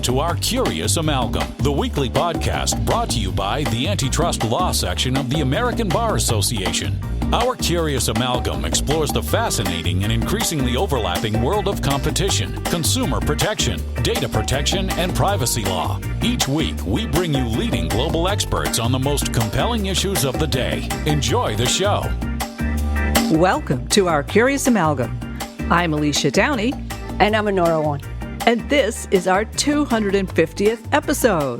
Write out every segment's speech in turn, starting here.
to Our Curious Amalgam, the weekly podcast brought to you by the Antitrust Law section of the American Bar Association. Our Curious Amalgam explores the fascinating and increasingly overlapping world of competition, consumer protection, data protection, and privacy law. Each week, we bring you leading global experts on the most compelling issues of the day. Enjoy the show. Welcome to Our Curious Amalgam. I'm Alicia Downey. And I'm Anora Wang. And this is our 250th episode.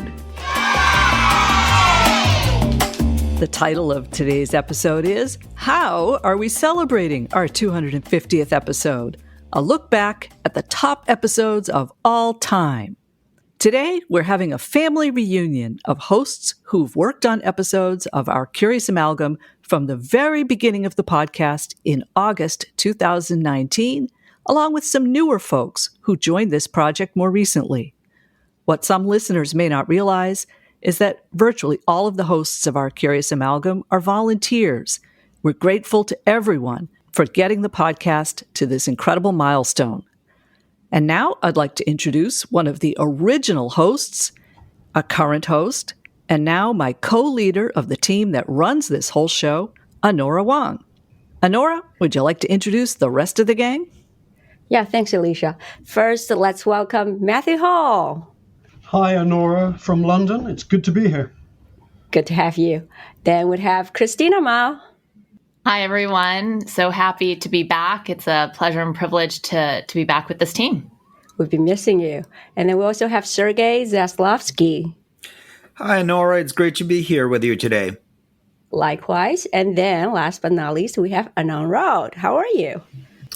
The title of today's episode is, How Are We Celebrating Our 250th Episode? A look back at the top episodes of all time. Today, we're having a family reunion of hosts who've worked on episodes of Our Curious Amalgam from the very beginning of the podcast in August 2019, along with some newer folks who joined this project more recently. What some listeners may not realize is that virtually all of the hosts of Our Curious Amalgam are volunteers. We're grateful to everyone for getting the podcast to this incredible milestone. And now I'd like to introduce one of the original hosts, a current host, and now my co-leader of the team that runs this whole show, Anora Wang. Anora, would you like to introduce the rest of the gang? Yeah, thanks, Alicia. First, let's welcome Matthew Hall. Hi, Anora from London. It's good to be here. Good to have you. Then we'd have Christina Ma. Hi, everyone. So happy to be back. It's a pleasure and privilege to be back with this team. We've been missing you. And then we also have Sergei Zaslavsky. Hi, Anora. It's great to be here with you today. Likewise. And then last but not least, we have Anant Raut. How are you?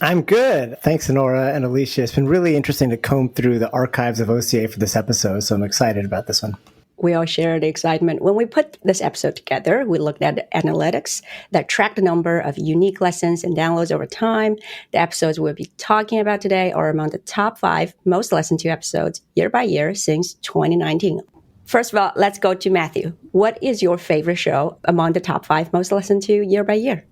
I'm good. Thanks, Anora and Alicia. It's been really interesting to comb through the archives of OCA for this episode, so I'm excited about this one. We all share the excitement. When we put this episode together, we looked at analytics that track the number of unique lessons and downloads over time. The episodes we'll be talking about today are among the top 5 most listened to episodes year by year since 2019. First of all, let's go to Matthew. What is your favorite show among the top 5 most listened to year by year?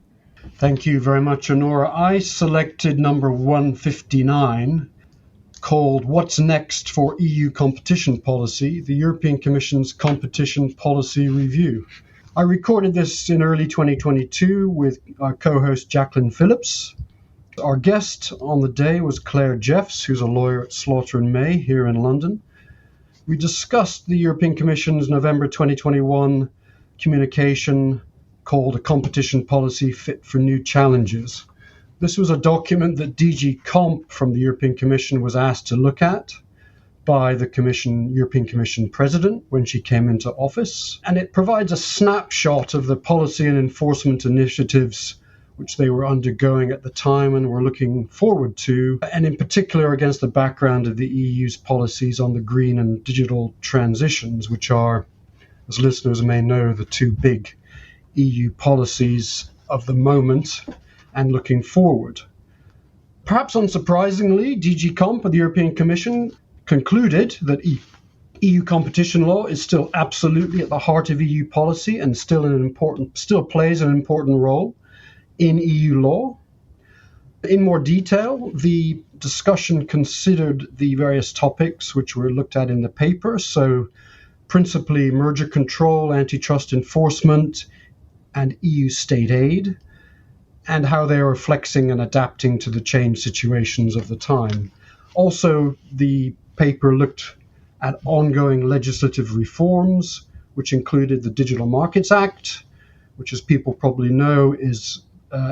Thank you very much, Anora. I selected number 159, called What's Next for EU Competition Policy, the European Commission's Competition Policy Review. I recorded this in early 2022 with our co-host Jacqueline Phillips. Our guest on the day was Claire Jeffs, who's a lawyer at Slaughter & May here in London. We discussed the European Commission's November 2021 communication called A Competition Policy Fit for New Challenges. This was a document that DG Comp from the European Commission was asked to look at by the European Commission President when she came into office. And it provides a snapshot of the policy and enforcement initiatives which they were undergoing at the time and were looking forward to, and in particular against the background of the EU's policies on the green and digital transitions, which are, as listeners may know, the 2 big EU policies of the moment and looking forward. Perhaps unsurprisingly, DG Comp of the European Commission concluded that EU competition law is still absolutely at the heart of EU policy and still plays an important role in EU law. In more detail, the discussion considered the various topics which were looked at in the paper, so principally merger control, antitrust enforcement, and EU state aid, and how they are flexing and adapting to the changed situations of the time. Also, the paper looked at ongoing legislative reforms, which included the Digital Markets Act, which, as people probably know, is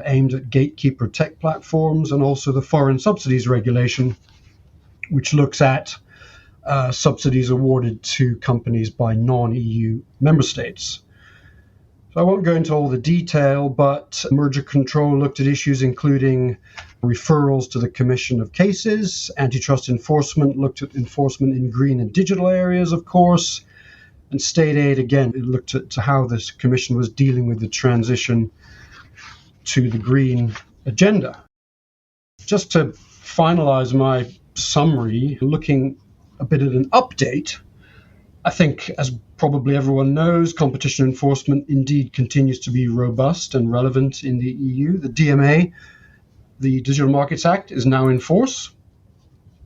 aimed at gatekeeper tech platforms, and also the Foreign Subsidies Regulation, which looks at subsidies awarded to companies by non-EU member states. So I won't go into all the detail, but merger control looked at issues including referrals to the Commission of cases. Antitrust enforcement looked at enforcement in green and digital areas, of course. And state aid, again, it looked at how this Commission was dealing with the transition to the green agenda. Just to finalize my summary, looking a bit at an update, I think, as probably everyone knows, competition enforcement indeed continues to be robust and relevant in the EU. The DMA, the Digital Markets Act, is now in force.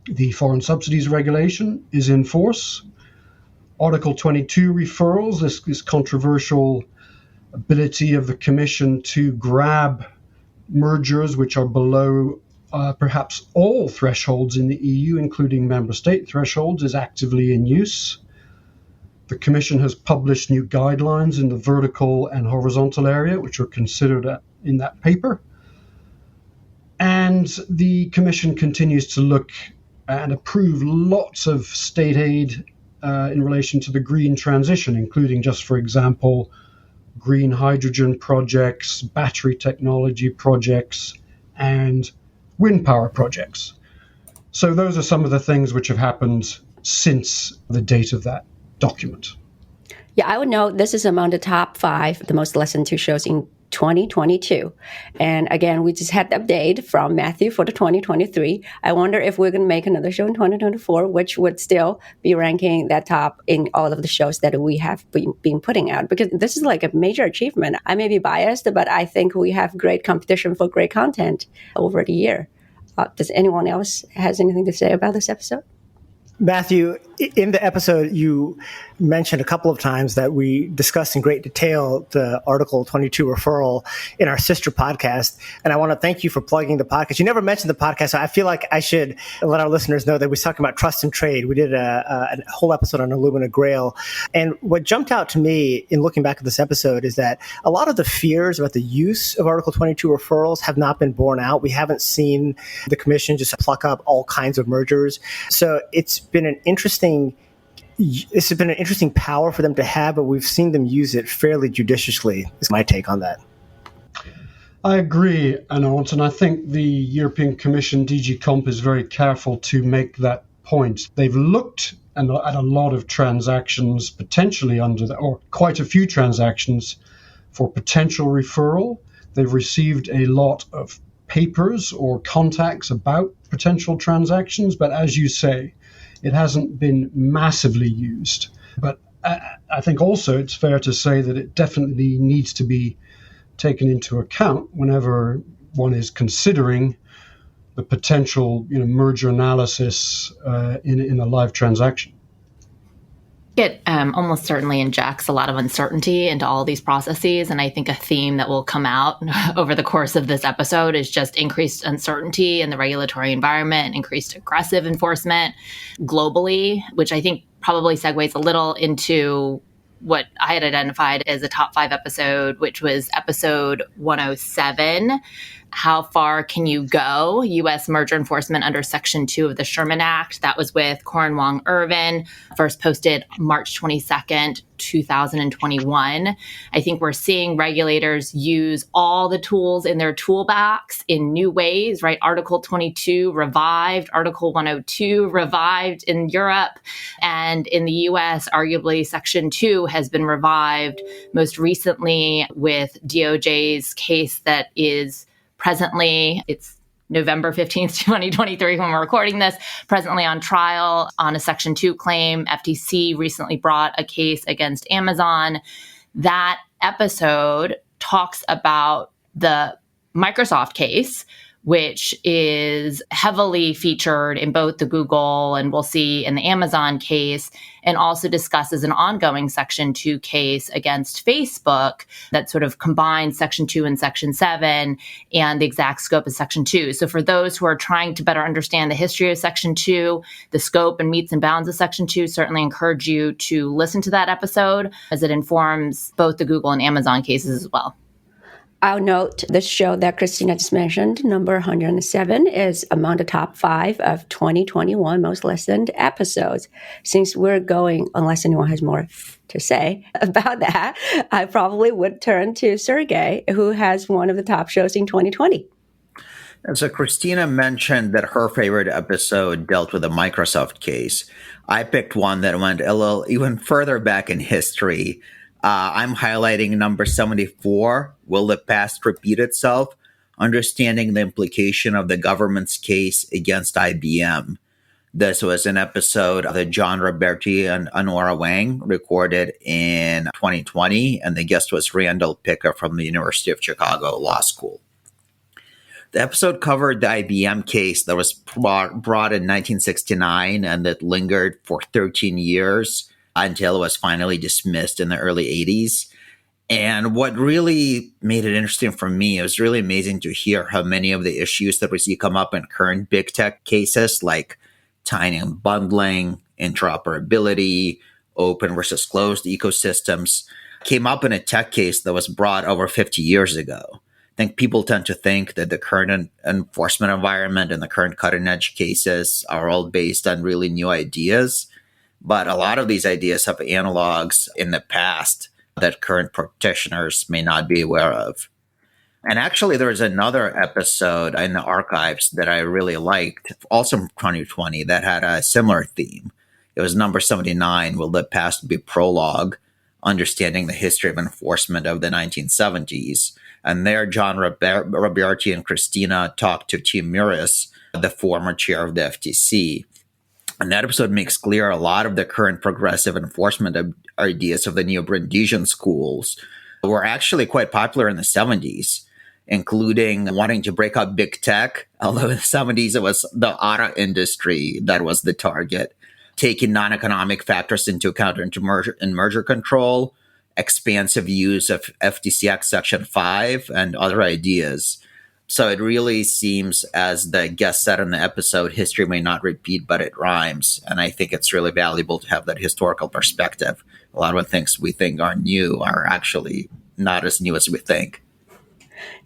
The Foreign Subsidies Regulation is in force. Article 22 referrals, this controversial ability of the Commission to grab mergers which are below perhaps all thresholds in the EU, including member state thresholds, is actively in use. The Commission has published new guidelines in the vertical and horizontal area, which are considered in that paper. And the Commission continues to look and approve lots of state aid in relation to the green transition, including, just for example, green hydrogen projects, battery technology projects, and wind power projects. So those are some of the things which have happened since the date of that document. Yeah, I would note this is among the top 5, the most listened to shows in 2022. And again, we just had the update from Matthew for the 2023. I wonder if we're going to make another show in 2024, which would still be ranking that top in all of the shows that we have been putting out, because this is like a major achievement. I may be biased, but I think we have great competition for great content over the year. Does anyone else has anything to say about this episode? Matthew, in the episode, you mentioned a couple of times that we discussed in great detail the Article 22 referral in our sister podcast. And I want to thank you for plugging the podcast. You never mentioned the podcast, so I feel like I should let our listeners know that we were talking about trust and trade. We did a whole episode on Illumina Grail. And what jumped out to me in looking back at this episode is that a lot of the fears about the use of Article 22 referrals have not been borne out. We haven't seen the Commission just pluck up all kinds of mergers. So it's been an interesting power for them to have, but we've seen them use it fairly judiciously, is my take on that. I agree, Anant, and I think the European Commission, DG Comp, is very careful to make that point. They've looked at a lot of transactions potentially or quite a few transactions for potential referral. They've received a lot of papers or contacts about potential transactions, but as you say, it hasn't been massively used. But I think also it's fair to say that it definitely needs to be taken into account whenever one is considering the potential merger analysis in a live transaction. It almost certainly injects a lot of uncertainty into all these processes. And I think a theme that will come out over the course of this episode is just increased uncertainty in the regulatory environment, increased aggressive enforcement globally, which I think probably segues a little into what I had identified as a top 5 episode, which was episode 107. How far can you go? U.S. merger enforcement under Section 2 of the Sherman Act. That was with Corin Wong Irvin, first posted March 22nd, 2021. I think we're seeing regulators use all the tools in their toolbox in new ways, right? Article 22 revived, Article 102 revived in Europe, and in the U.S., arguably Section 2 has been revived most recently with DOJ's case that is presently, it's November 15th, 2023, when we're recording this, presently on trial on a Section 2 claim. FTC recently brought a case against Amazon. That episode talks about the Microsoft case, which is heavily featured in both the Google and we'll see in the Amazon case, and also discusses an ongoing Section 2 case against Facebook that sort of combines Section 2 and Section 7 and the exact scope of Section 2. So for those who are trying to better understand the history of Section 2, the scope and metes and bounds of Section 2, certainly encourage you to listen to that episode as it informs both the Google and Amazon cases as well. I'll note this show that Christina just mentioned, number 107, is among the top 5 of 2021 most listened episodes. Since we're going, unless anyone has more to say about that, I probably would turn to Sergei, who has one of the top shows in 2020. And so Christina mentioned that her favorite episode dealt with a Microsoft case. I picked one that went a little even further back in history. I'm highlighting number 74, Will the Past Repeat Itself? Understanding the Implication of the Government's Case Against IBM. This was an episode that John Roberti and Anora Wang recorded in 2020, and the guest was Randall Picker from the University of Chicago Law School. The episode covered the IBM case that was brought in 1969 and that lingered for 13 years until it was finally dismissed in the early 80s. And what really made it interesting for me, it was really amazing to hear how many of the issues that we see come up in current big tech cases, like tying and bundling, interoperability, open versus closed ecosystems, came up in a tech case that was brought over 50 years ago. I think people tend to think that the current enforcement environment and the current cutting edge cases are all based on really new ideas. But a lot of these ideas have analogs in the past that current practitioners may not be aware of. And actually, there was another episode in the archives that I really liked, also from 2020, that had a similar theme. It was number 79, Will the Past Be Prologue? Understanding the History of Enforcement of the 1970s. And there, John Roberti and Christina talked to Tim Murris, the former chair of the FTC. And that episode makes clear a lot of the current progressive enforcement ideas of the neo-Brandisian schools were actually quite popular in the 70s, including wanting to break up big tech, although in the 70s it was the auto industry that was the target, taking non-economic factors into account in merger control, expansive use of FTC Section 5, and other ideas. So it really seems, as the guest said in the episode, history may not repeat, but it rhymes. And I think it's really valuable to have that historical perspective. A lot of the things we think are new are actually not as new as we think.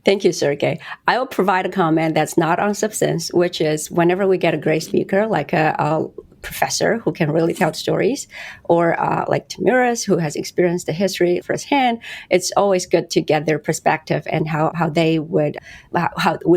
Thank you, Sergei. I will provide a comment that's not on substance, which is whenever we get a great speaker, like a professor who can really tell stories, or like Tim Murris, who has experienced the history firsthand, it's always good to get their perspective and how would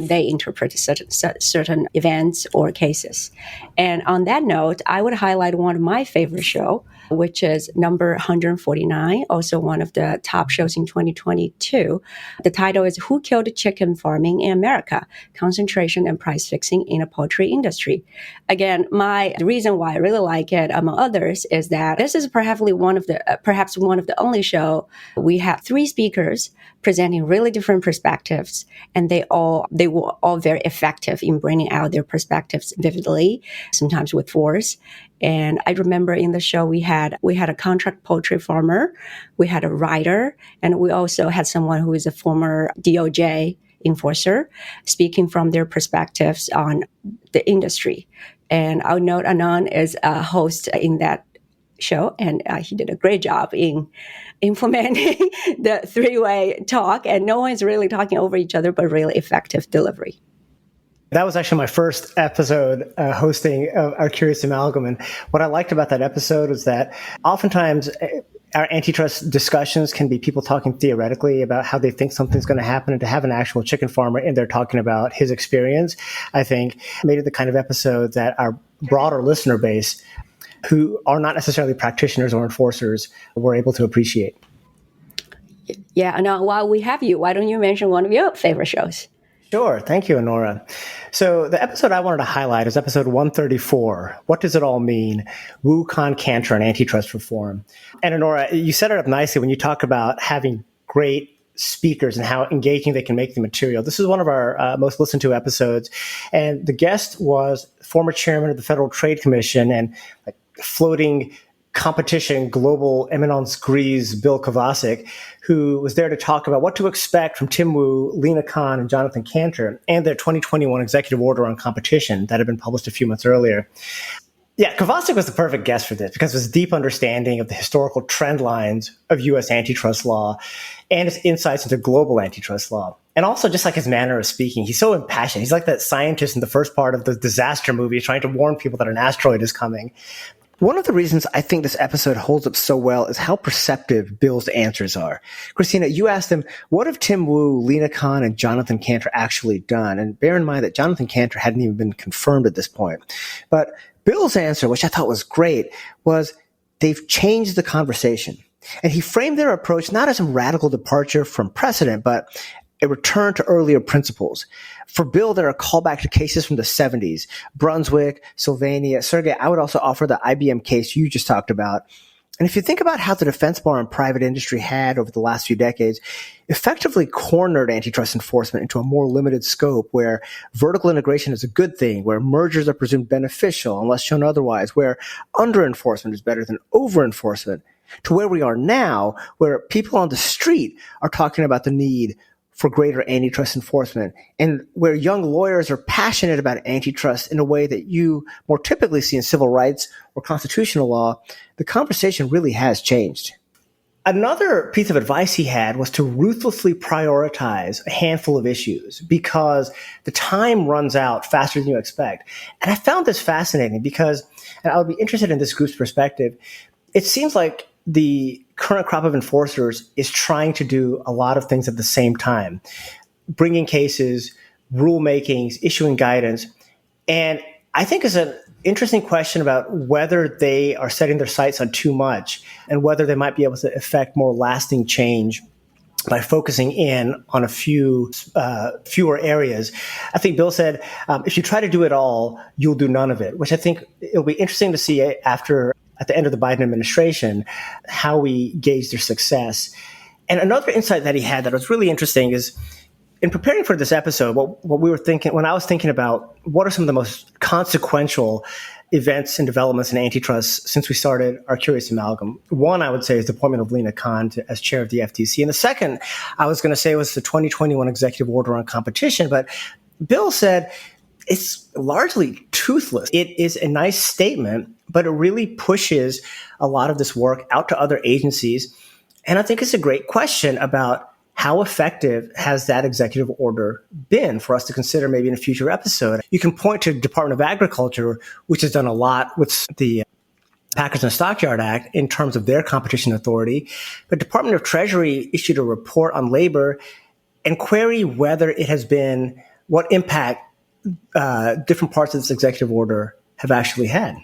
they interpret certain events or cases. And on that note, I would highlight one of my favorite shows, which is number 149, also one of the top shows in 2022. The title is Who Killed Chicken Farming in America? Concentration and Price Fixing in a Poultry Industry. Again, the reason why I really like it, among others, is that this is perhaps one of the only show we have three speakers presenting really different perspectives, and they were all very effective in bringing out their perspectives vividly, sometimes with force. And I remember in the show we had a contract poultry farmer, we had a writer, and we also had someone who is a former DOJ enforcer speaking from their perspectives on the industry. And I'll note Anant is a host in that show, and he did a great job in implementing the three-way talk, and no one's really talking over each other, but really effective delivery. That was actually my first episode hosting of Our Curious Amalgam. And what I liked about that episode was that oftentimes our antitrust discussions can be people talking theoretically about how they think something's going to happen, and to have an actual chicken farmer in there talking about his experience, I think made it the kind of episode that our broader listener base, who are not necessarily practitioners or enforcers, were able to appreciate. Yeah, and while we have you, why don't you mention one of your favorite shows? Sure. Thank you, Anora. So the episode I wanted to highlight is episode 134. What does it all mean? Wu, Khan, Cantor, and antitrust reform. And Anora, you set it up nicely when you talk about having great speakers and how engaging they can make the material. This is one of our most listened to episodes. And the guest was former chairman of the Federal Trade Commission and floating competition global eminence grise Bill Kovacic, who was there to talk about what to expect from Tim Wu, Lina Khan, and Jonathan Cantor, and their 2021 executive order on competition that had been published a few months earlier. Yeah, Kovacic was the perfect guest for this because of his deep understanding of the historical trend lines of U.S. antitrust law and his insights into global antitrust law. And also just like his manner of speaking, he's so impassioned. He's like that scientist in the first part of the disaster movie trying to warn people that an asteroid is coming. One of the reasons I think this episode holds up so well is how perceptive Bill's answers are. Christina, you asked him, what have Tim Wu, Lina Khan, and Jonathan Cantor actually done? And bear in mind that Jonathan Cantor hadn't even been confirmed at this point. But Bill's answer, which I thought was great, was they've changed the conversation. And he framed their approach not as some radical departure from precedent, but a return to earlier principles. For Bill, there are callbacks to cases from the 70s, Brunswick, Sylvania. Sergei, I would also offer the IBM case you just talked about And if you think about how the defense bar and private industry had over the last few decades effectively cornered antitrust enforcement into a more limited scope where vertical integration is a good thing, where mergers are presumed beneficial unless shown otherwise, where under-enforcement is better than over-enforcement, to where we are now, where people on the street are talking about the need for greater antitrust enforcement, and where young lawyers are passionate about antitrust in a way that you more typically see in civil rights or constitutional law, the conversation really has changed. Another piece of advice he had was to ruthlessly prioritize a handful of issues because the time runs out faster than you expect. And I found this fascinating because, and I would be interested in this group's perspective, it seems like the current crop of enforcers is trying to do a lot of things at the same time, bringing cases, rulemakings, issuing guidance. And I think it's an interesting question about whether they are setting their sights on too much and whether they might be able to effect more lasting change by focusing in on a fewer areas. I think Bill said, if you try to do it all, you'll do none of it, which I think it'll be interesting to see at the end of the Biden administration, how we gauge their success. And another insight that he had that was really interesting is in preparing for this episode, what we were thinking, when I was thinking about what are some of the most consequential events and developments in antitrust since we started Our Curious Amalgam. One, I would say, is the appointment of Lina Khan as chair of the FTC. And the second, I was going to say, was the 2021 executive order on competition. But Bill said it's largely toothless. It is a nice statement, but it really pushes a lot of this work out to other agencies. And I think it's a great question about how effective has that executive order been for us to consider maybe in a future episode. You can point to the Department of Agriculture, which has done a lot with the Packers and Stockyard Act in terms of their competition authority. But Department of Treasury issued a report on labor and query whether it has been, what impact different parts of this executive order have actually had.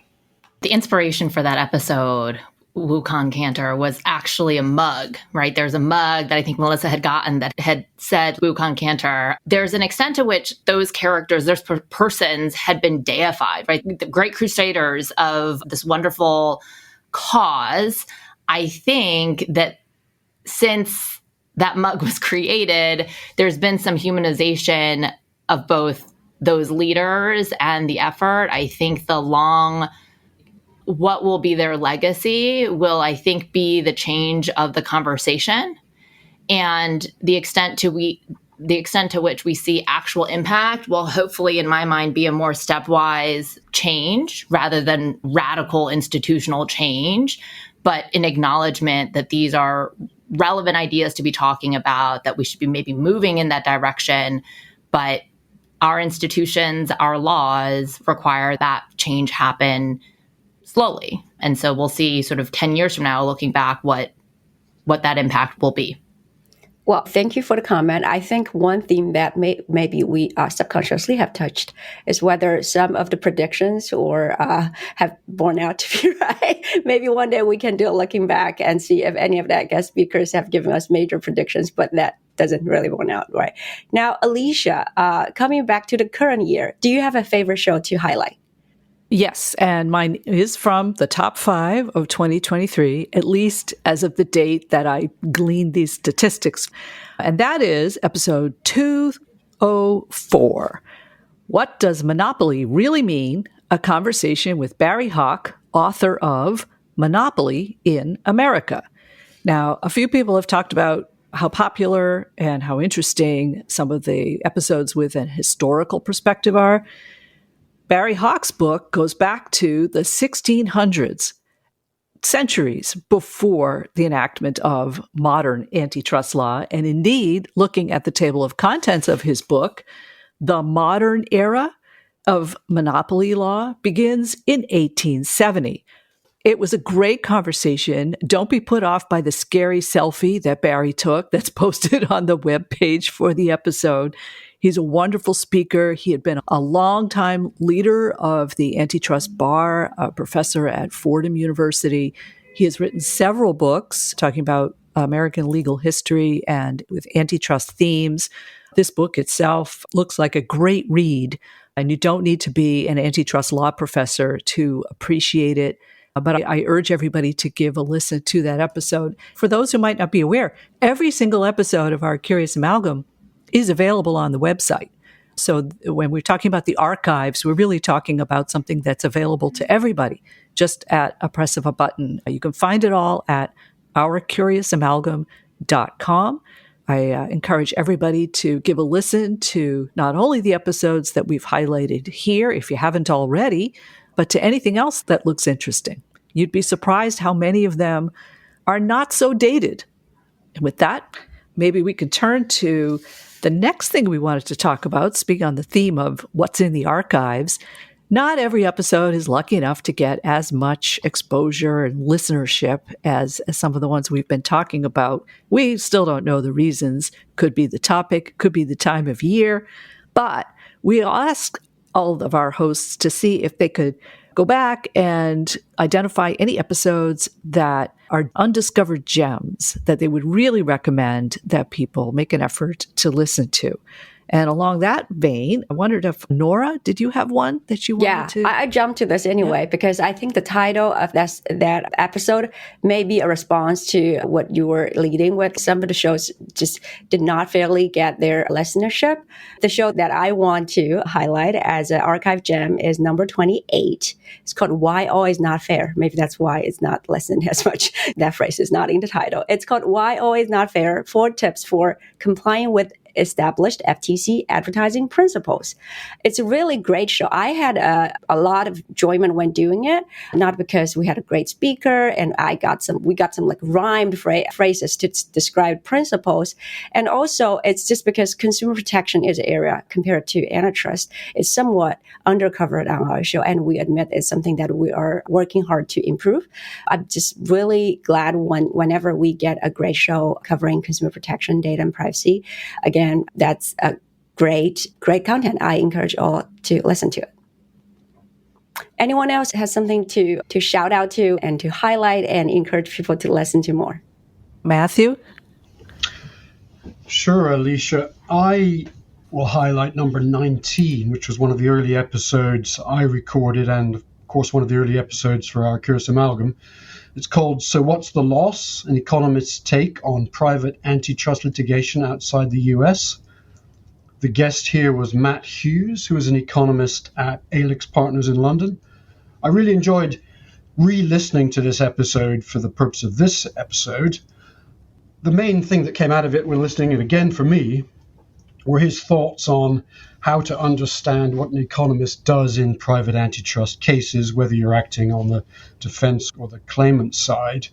The inspiration for that episode, Wukong Cantor, was actually a mug, right? There's a mug that I think Melissa had gotten that had said Wukong Cantor. There's an extent to which those characters, those persons had been deified, right? The great crusaders of this wonderful cause. I think that since that mug was created, there's been some humanization of both those leaders and the effort. I think what will be their legacy will, I think, be the change of the conversation and the extent to which we see actual impact will hopefully, in my mind, be a more stepwise change rather than radical institutional change, but an acknowledgement that these are relevant ideas to be talking about, that we should be maybe moving in that direction, but our institutions, our laws require that change happen slowly. And so we'll see sort of 10 years from now, looking back, what that impact will be. Well, thank you for the comment. I think one theme that maybe we subconsciously have touched is whether some of the predictions have borne out to be right. Maybe one day we can do a looking back and see if any of that guest speakers have given us major predictions, but that doesn't really borne out, right? Now, Alicia, coming back to the current year, do you have a favorite show to highlight? Yes, and mine is from the top 5 of 2023, at least as of the date that I gleaned these statistics. And that is episode 204. What does monopoly really mean? A conversation with Barry Hawk, author of Monopoly in America. Now, a few people have talked about how popular and how interesting some of the episodes with an historical perspective are. Barry Hawk's book goes back to the 1600s, centuries before the enactment of modern antitrust law. And indeed, looking at the table of contents of his book, the modern era of monopoly law begins in 1870. It was a great conversation. Don't be put off by the scary selfie that Barry took that's posted on the webpage for the episode. He's a wonderful speaker. He had been a longtime leader of the antitrust bar, a professor at Fordham University. He has written several books talking about American legal history and with antitrust themes. This book itself looks like a great read, and you don't need to be an antitrust law professor to appreciate it. But I urge everybody to give a listen to that episode. For those who might not be aware, every single episode of Our Curious Amalgam is available on the website. So when we're talking about the archives, we're really talking about something that's available to everybody just at a press of a button. You can find it all at ourcuriousamalgam.com. I encourage everybody to give a listen to not only the episodes that we've highlighted here, if you haven't already, but to anything else that looks interesting. You'd be surprised how many of them are not so dated. And with that, maybe we can turn to the next thing we wanted to talk about, speaking on the theme of what's in the archives. Not every episode is lucky enough to get as much exposure and listenership as some of the ones we've been talking about. We still don't know the reasons. Could be the topic, could be the time of year. But we asked all of our hosts to see if they could go back and identify any episodes that are undiscovered gems that they would really recommend that people make an effort to listen to. And along that vein, I wondered if, Nora, did you have one that you wanted to? Yeah, I jumped to this anyway because I think the title of that episode may be a response to what you were leading with. Some of the shows just did not fairly get their listenership. The show that I want to highlight as an archive gem is number 28. It's called Why Always Not Fair. Maybe that's why it's not listened as much. That phrase is not in the title. It's called Why Always Not Fair, 4 Tips for Complying with Established FTC Advertising Principles. It's a really great show. I had a lot of enjoyment when doing it, not because we had a great speaker and we got some like rhymed phrases to describe principles. And also it's just because consumer protection is an area compared to antitrust is somewhat undercovered on our show. And we admit it's something that we are working hard to improve. I'm just really glad whenever we get a great show covering consumer protection, data and privacy. Again, that's a great content. I encourage all to listen to it. Anyone else has something to shout out to and to highlight and encourage people to listen to more? Matthew? Sure, Alicia. I will highlight number 19, which was one of the early episodes I recorded and, of course, one of the early episodes for Our Curious Amalgam. It's called So What's the Loss? An Economist's Take on Private Antitrust Litigation Outside the US. The guest here was Matt Hughes, who is an economist at Alix Partners in London. I really enjoyed re-listening to this episode for the purpose of this episode. The main thing that came out of it when listening it again for me were his thoughts on how to understand what an economist does in private antitrust cases, whether you're acting on the defense or the claimant side.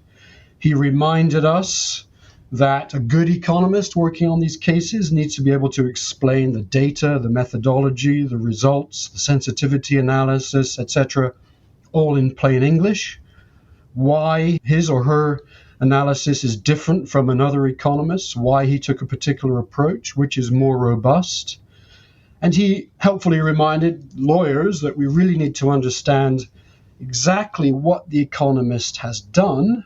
He reminded us that a good economist working on these cases needs to be able to explain the data, the methodology, the results, the sensitivity analysis, etc., all in plain English. Why his or her analysis is different from another economist's, why he took a particular approach, which is more robust. And he helpfully reminded lawyers that we really need to understand exactly what the economist has done,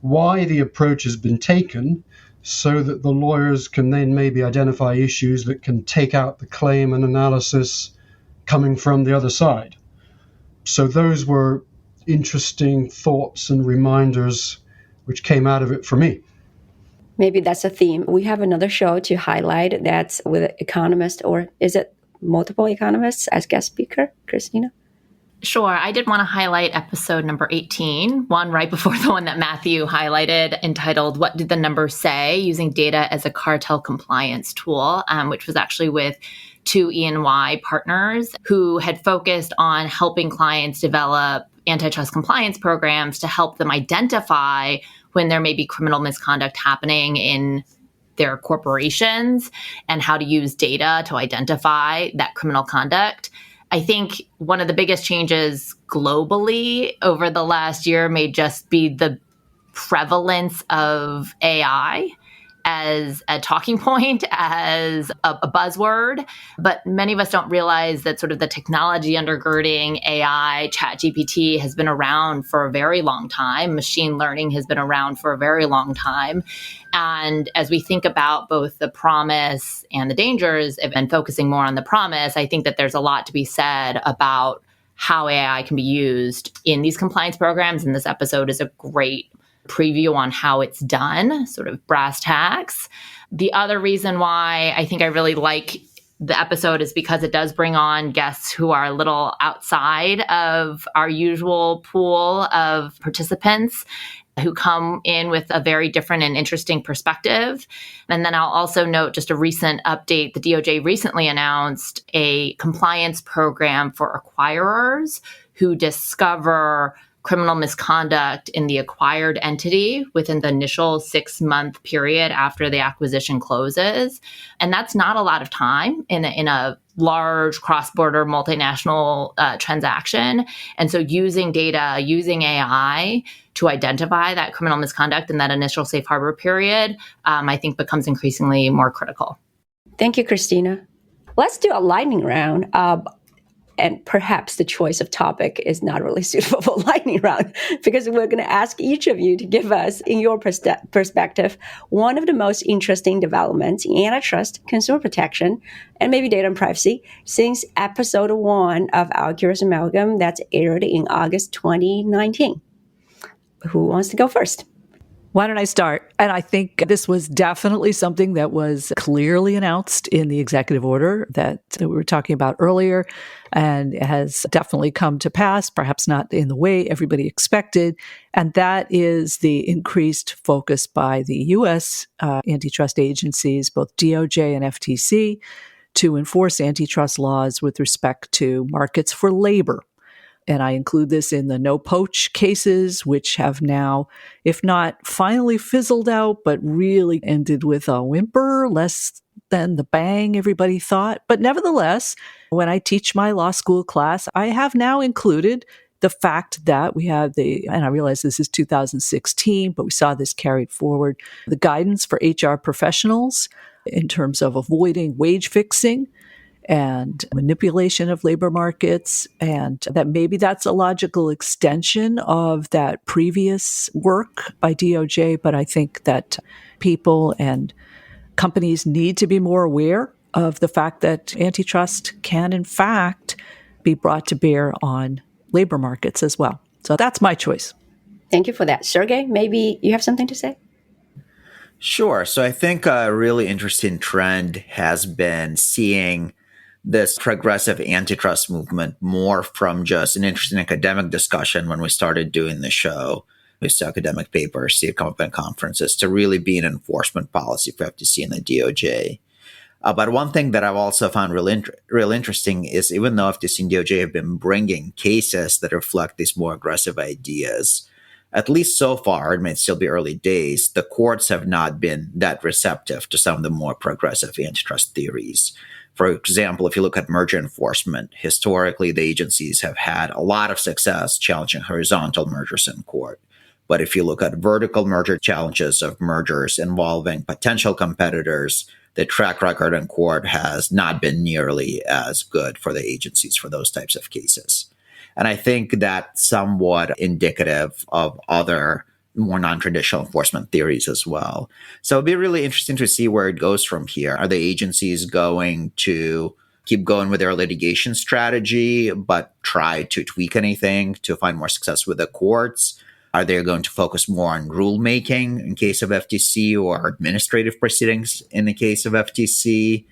why the approach has been taken, so that the lawyers can then maybe identify issues that can take out the claim and analysis coming from the other side. So those were interesting thoughts and reminders which came out of it for me. Maybe that's a theme. We have another show to highlight that's with an economist, or is it multiple economists as guest speaker, Christina? Sure. I did want to highlight episode number 18, one right before the one that Matthew highlighted, entitled What Did the Numbers Say? Using Data as a Cartel Compliance Tool, which was actually with 2 E&Y partners who had focused on helping clients develop antitrust compliance programs to help them identify when there may be criminal misconduct happening in their corporations and how to use data to identify that criminal conduct. I think one of the biggest changes globally over the last year may just be the prevalence of AI as a talking point, as a buzzword. But many of us don't realize that sort of the technology undergirding AI, ChatGPT, has been around for a very long time. Machine learning has been around for a very long time. And as we think about both the promise and the dangers, and focusing more on the promise, I think that there's a lot to be said about how AI can be used in these compliance programs. And this episode is a great preview on how it's done, sort of brass tacks. The other reason why I think I really like the episode is because it does bring on guests who are a little outside of our usual pool of participants, who come in with a very different and interesting perspective. And then I'll also note just a recent update. The DOJ recently announced a compliance program for acquirers who discover criminal misconduct in the acquired entity within the initial 6-month period after the acquisition closes. And that's not a lot of time in a large cross-border multinational transaction. And so using data, using AI to identify that criminal misconduct in that initial safe harbor period, I think becomes increasingly more critical. Thank you, Christina. Let's do a lightning round. And perhaps the choice of topic is not really suitable for lightning round, because we're going to ask each of you to give us, in your perspective, one of the most interesting developments in antitrust, consumer protection, and maybe data and privacy since episode 1 of Our Curious Amalgam that's aired in August 2019. Who wants to go first? Why don't I start? And I think this was definitely something that was clearly announced in the executive order that we were talking about earlier, and it has definitely come to pass, perhaps not in the way everybody expected. And that is the increased focus by the U.S. Antitrust agencies, both DOJ and FTC, to enforce antitrust laws with respect to markets for labor. And I include this in the no poach cases, which have now, if not finally fizzled out, but really ended with a whimper, less than the bang everybody thought. But nevertheless, when I teach my law school class, I have now included the fact that we have and I realize this is 2016, but we saw this carried forward, the guidance for HR professionals in terms of avoiding wage fixing and manipulation of labor markets, and that maybe that's a logical extension of that previous work by DOJ. But I think that people and companies need to be more aware of the fact that antitrust can, in fact, be brought to bear on labor markets as well. So that's my choice. Thank you for that. Sergei, maybe you have something to say? Sure. So I think a really interesting trend has been seeing this progressive antitrust movement more from just an interesting academic discussion when we started doing the show. We used to academic papers, see it come up in conferences, to really be an enforcement policy for FTC and the DOJ. But one thing that I've also found real interesting is even though FTC and DOJ have been bringing cases that reflect these more aggressive ideas, at least so far, it may still be early days, the courts have not been that receptive to some of the more progressive antitrust theories. For example, if you look at merger enforcement, historically, the agencies have had a lot of success challenging horizontal mergers in court. But if you look at vertical merger challenges of mergers involving potential competitors, the track record in court has not been nearly as good for the agencies for those types of cases. And I think that's somewhat indicative of other more non-traditional enforcement theories as well. So it'd be really interesting to see where it goes from here. Are the agencies going to keep going with their litigation strategy, but try to tweak anything to find more success with the courts? Are they going to focus more on rulemaking in case of FTC or administrative proceedings in the case of FTC?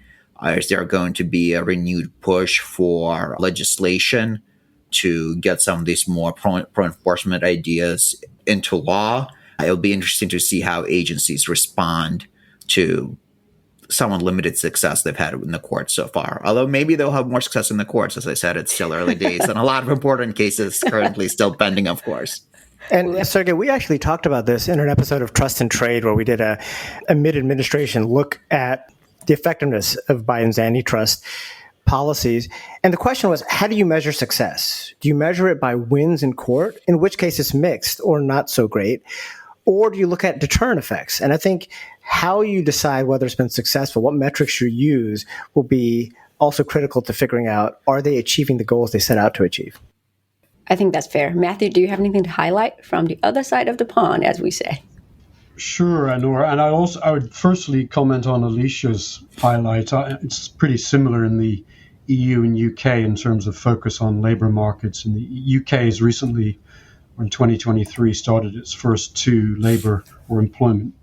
Is there going to be a renewed push for legislation to get some of these more pro-enforcement ideas into law? It'll be interesting to see how agencies respond to somewhat limited success they've had in the courts so far. Although maybe they'll have more success in the courts. As I said, it's still early days and a lot of important cases currently still pending, of course. And Sergei, we actually talked about this in an episode of Trust and Trade where we did a mid-administration look at the effectiveness of Biden's antitrust policies. And the question was, how do you measure success? Do you measure it by wins in court, in which case it's mixed or not so great? Or do you look at deterrent effects? And I think how you decide whether it's been successful, what metrics you use, will be also critical to figuring out, are they achieving the goals they set out to achieve? I think that's fair. Matthew, do you have anything to highlight from the other side of the pond, as we say? Sure, Anora. And I would firstly comment on Alicia's highlight. It's pretty similar in the EU and UK in terms of focus on labour markets. And the UK has recently, in 2023, started its first 2 labour or employment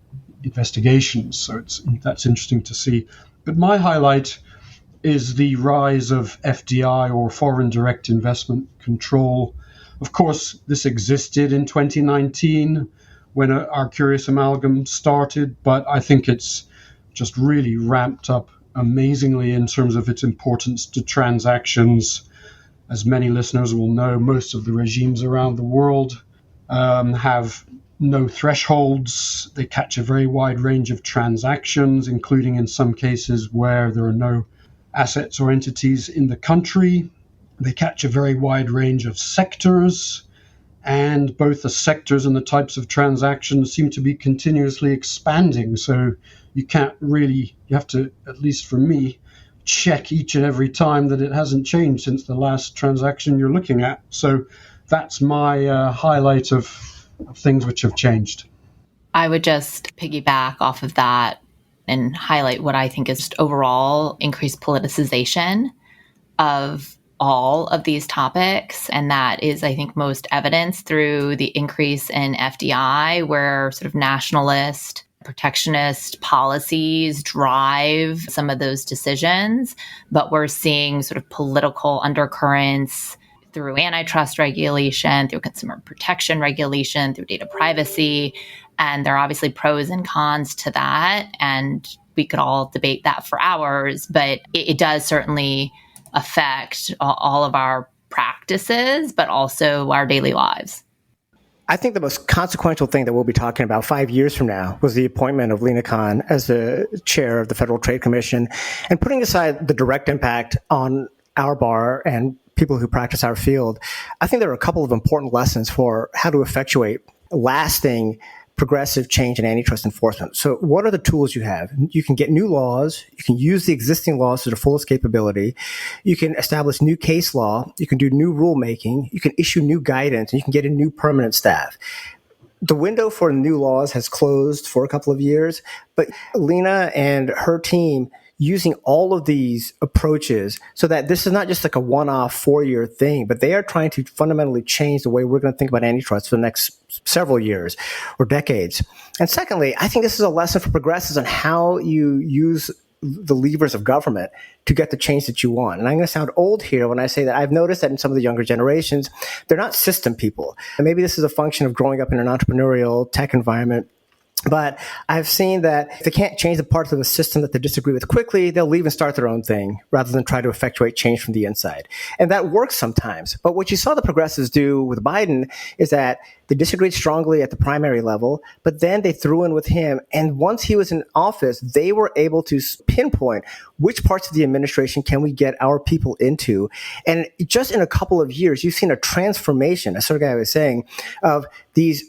investigations. So that's interesting to see. But my highlight is the rise of FDI, or foreign direct investment control. Of course, this existed in 2019 when Our Curious Amalgam started, but I think it's just really ramped up amazingly in terms of its importance to transactions. As many listeners will know, most of the regimes around the world have no thresholds. They catch a very wide range of transactions, including in some cases where there are no assets or entities in the country. They catch a very wide range of sectors, and both the sectors and the types of transactions seem to be continuously expanding. So you have to, at least for me, check each and every time that it hasn't changed since the last transaction you're looking at. So that's my highlight of things which have changed. I would just piggyback off of that and highlight what I think is just overall increased politicization of all of these topics. And that is, I think, most evidenced through the increase in FDI, where sort of nationalist, protectionist policies drive some of those decisions. But we're seeing sort of political undercurrents through antitrust regulation, through consumer protection regulation, through data privacy. And there are obviously pros and cons to that. And we could all debate that for hours, but it does certainly affect all of our practices, but also our daily lives. I think the most consequential thing that we'll be talking about 5 years from now was the appointment of Lina Khan as the chair of the Federal Trade Commission. And putting aside the direct impact on our bar and people who practice our field, I think there are a couple of important lessons for how to effectuate lasting progressive change in antitrust enforcement. So what are the tools you have? You can get new laws. You can use the existing laws to their fullest capability. You can establish new case law. You can do new rulemaking. You can issue new guidance, and you can get in new permanent staff. The window for new laws has closed for a couple of years, but Lina and her team using all of these approaches so that this is not just like a one-off 4-year thing, but they are trying to fundamentally change the way we're going to think about antitrust for the next several years or decades. And secondly, I think this is a lesson for progressives on how you use the levers of government to get the change that you want. And I'm going to sound old here when I say that I've noticed that in some of the younger generations, they're not system people. And maybe this is a function of growing up in an entrepreneurial tech environment. But I've seen that if they can't change the parts of the system that they disagree with quickly, they'll leave and start their own thing rather than try to effectuate change from the inside. And that works sometimes. But what you saw the progressives do with Biden is that they disagreed strongly at the primary level, but then they threw in with him. And once he was in office, they were able to pinpoint which parts of the administration can we get our people into. And just in a couple of years, you've seen a transformation, as Sergei was saying, of these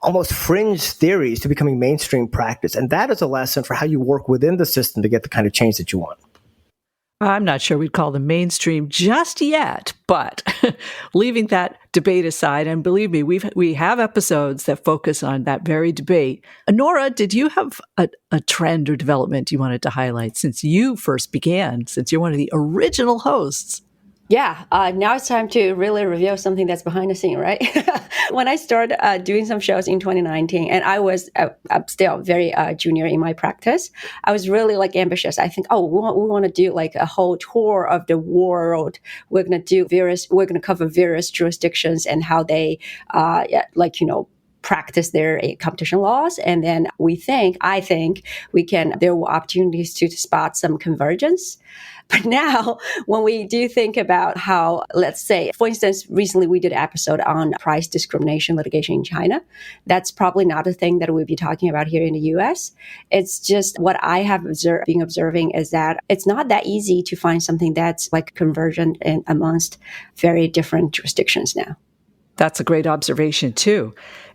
almost fringe theories to becoming mainstream practice. And that is a lesson for how you work within the system to get the kind of change that you want. I'm not sure we'd call them mainstream just yet, but leaving that debate aside, and believe me, we have episodes that focus on that very debate. Anora, did you have a trend or development you wanted to highlight since you first began, since you're one of the original hosts? Yeah, now it's time to really reveal something that's behind the scene, right? When I started doing some shows in 2019, and I was still very junior in my practice, I was really ambitious. I think, we want to do a whole tour of the world. We're going to cover various jurisdictions and how they, practice their competition laws. And then I think there were opportunities to spot some convergence. But now when we do think about how, let's say, for instance, recently we did an episode on price discrimination litigation in China. That's probably not a thing that we'll be talking about here in the US. It's just what I have been observing is that it's not that easy to find something that's convergent amongst very different jurisdictions now. That's a great observation, too.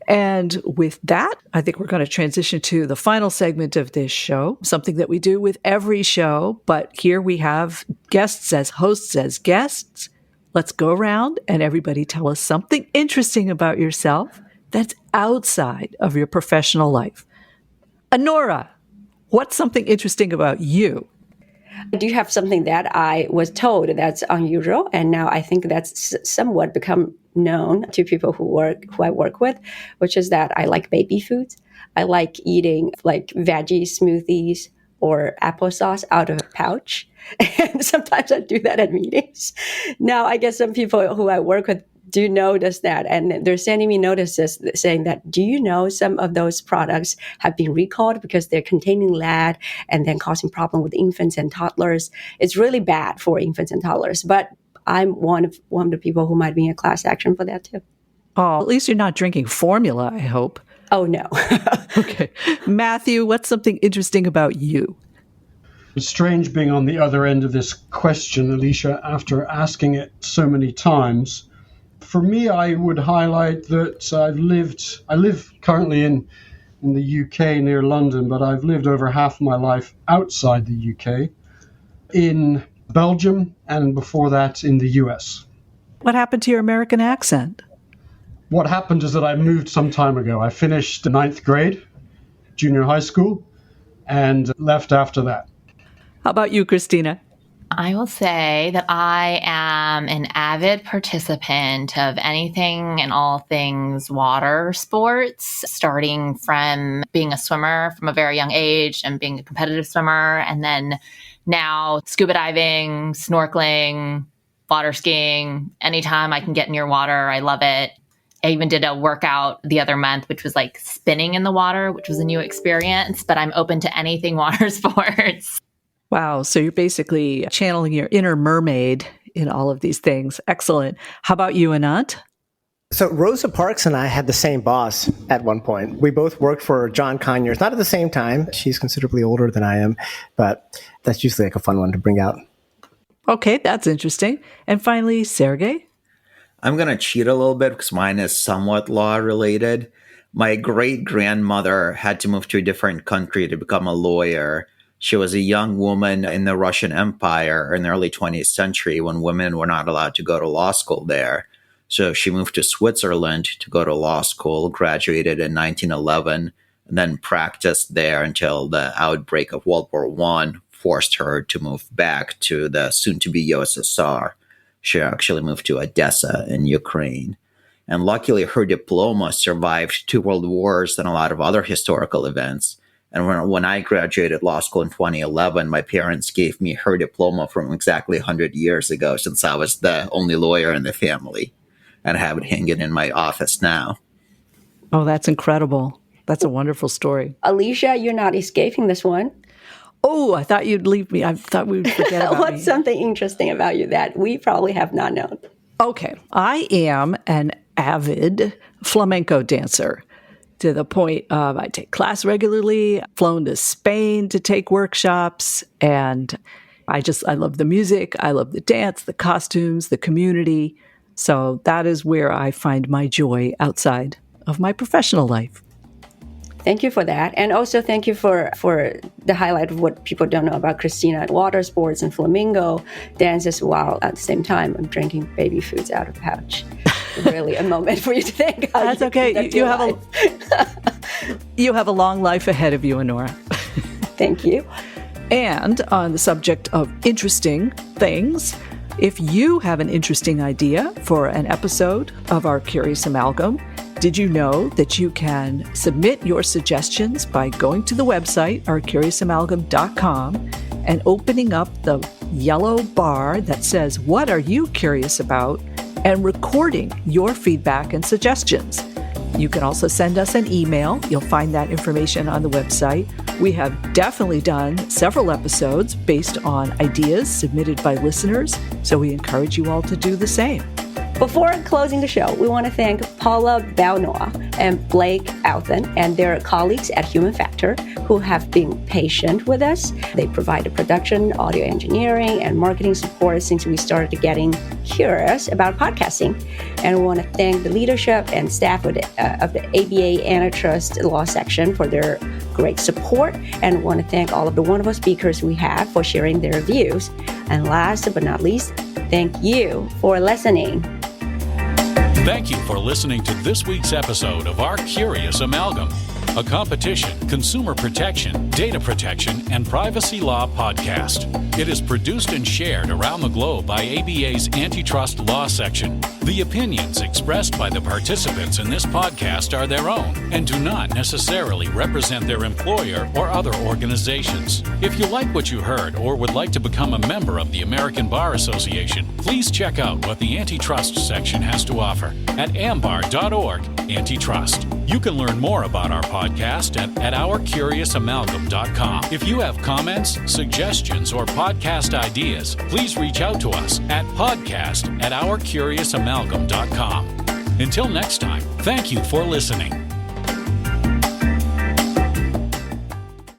And with that, I think we're going to transition to the final segment of this show, something that we do with every show. But here we have guests as hosts as guests. Let's go around and everybody tell us something interesting about yourself that's outside of your professional life. Anora, what's something interesting about you? I do have something that I was told that's unusual, and now I think that's somewhat become known to people who I work with, which is that I like baby foods. I like eating like veggie smoothies or applesauce out of a pouch. And sometimes I do that at meetings. Now, I guess some people who I work with do notice that, and they're sending me notices saying that, do you know some of those products have been recalled because they're containing lead and then causing problem with infants and toddlers? It's really bad for infants and toddlers, but I'm one of the people who might be in a class action for that too. Oh, at least you're not drinking formula, I hope. Oh, no. Okay. Matthew, what's something interesting about you? It's strange being on the other end of this question, Alicia, after asking it so many times. For me, I would highlight that I live currently in the UK near London, but I've lived over half my life outside the UK, in Belgium, and before that in the US. What happened to your American accent? What happened is that I moved some time ago. I finished 9th grade, junior high school, and left after that. How about you, Christina? I will say that I am an avid participant of anything and all things water sports, starting from being a swimmer from a very young age and being a competitive swimmer, and then now scuba diving, snorkeling, water skiing. Anytime I can get near water, I love it. I even did a workout the other month, which was like spinning in the water, which was a new experience, but I'm open to anything water sports. Wow. So you're basically channeling your inner mermaid in all of these things. Excellent. How about you, Anant? So Rosa Parks and I had the same boss at one point. We both worked for John Conyers, not at the same time. She's considerably older than I am, but that's usually like a fun one to bring out. Okay, that's interesting. And finally, Sergei? I'm going to cheat a little bit because mine is somewhat law related. My great-grandmother had to move to a different country to become a lawyer. She was a young woman in the Russian Empire in the early 20th century when women were not allowed to go to law school there. So she moved to Switzerland to go to law school, graduated in 1911, and then practiced there until the outbreak of World War I forced her to move back to the soon-to-be USSR. She actually moved to Odessa in Ukraine. And luckily, her diploma survived 2 world wars and a lot of other historical events. And when I graduated law school in 2011, my parents gave me her diploma from exactly 100 years ago, since I was the only lawyer in the family. And I have it hanging in my office now. Oh, that's incredible. That's a wonderful story. Alicia, you're not escaping this one. Oh, I thought you'd leave me. I thought we would forget about What's me. something interesting about you that we probably have not known? Okay. I am an avid flamenco dancer, to the point of I take class regularly, flown to Spain to take workshops, and I love the music. I love the dance, the costumes, the community. So that is where I find my joy outside of my professional life. Thank you for that. And also thank you for the highlight of what people don't know about Christina: water sports and flamingo dances, while at the same time I'm drinking baby foods out of a pouch. Really a moment for you to think. That's okay. You have a long life ahead of you, Anora. Thank you. And on the subject of interesting things, if you have an interesting idea for an episode of Our Curious Amalgam, did you know that you can submit your suggestions by going to the website, ourcuriousamalgam.com, and opening up the yellow bar that says, "What are you curious about?" and recording your feedback and suggestions. You can also send us an email. You'll find that information on the website. We have definitely done several episodes based on ideas submitted by listeners, so we encourage you all to do the same. Before closing the show, we want to thank Paula Balnoa and Blake Althen and their colleagues at Human Factor who have been patient with us. They provided production, audio engineering, and marketing support since we started getting curious about podcasting. And we want to thank the leadership and staff of the ABA Antitrust Law Section for their great support. And we want to thank all of the wonderful speakers we have for sharing their views. And last but not least, thank you for listening. Thank you for listening to this week's episode of Our Curious Amalgam. a competition, consumer protection, data protection, and privacy law podcast. It is produced and shared around the globe by ABA's Antitrust Law Section. The opinions expressed by the participants in this podcast are their own and do not necessarily represent their employer or other organizations. If you like what you heard or would like to become a member of the American Bar Association, please check out what the Antitrust section has to offer at ambar.org/antitrust. You can learn more about our podcast at ourcuriousamalgam.com. If you have comments, suggestions, or podcast ideas, please reach out to us at podcast@ourcuriousamalgam.com. Until next time, thank you for listening.